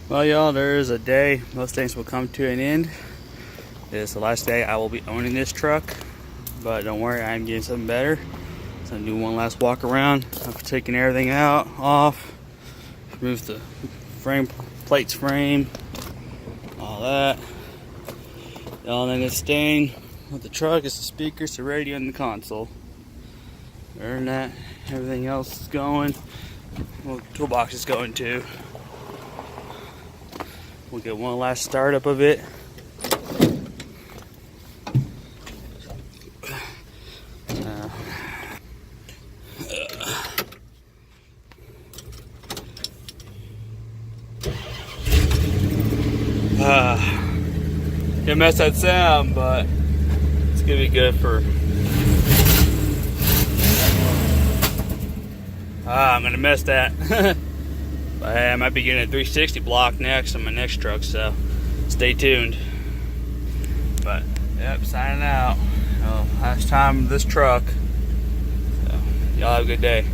Well, y'all, there is a day most things will come to an end. This is the last day I will be owning this truck, but don't worry, I'm getting something better. So I'm gonna do one last walk around after taking everything off, remove the plates, frame, all that. The only thing that's staying with the truck is the speakers, the radio, and the console. Other than that, everything else is going. Well, the toolbox is going too. We'll get one last startup of it. Gonna mess that sound, but it's gonna be good for. I'm gonna mess that. But hey, I might be getting a 360 block next on my next truck, so stay tuned. But yep, signing out. Last time this truck. So y'all have a good day.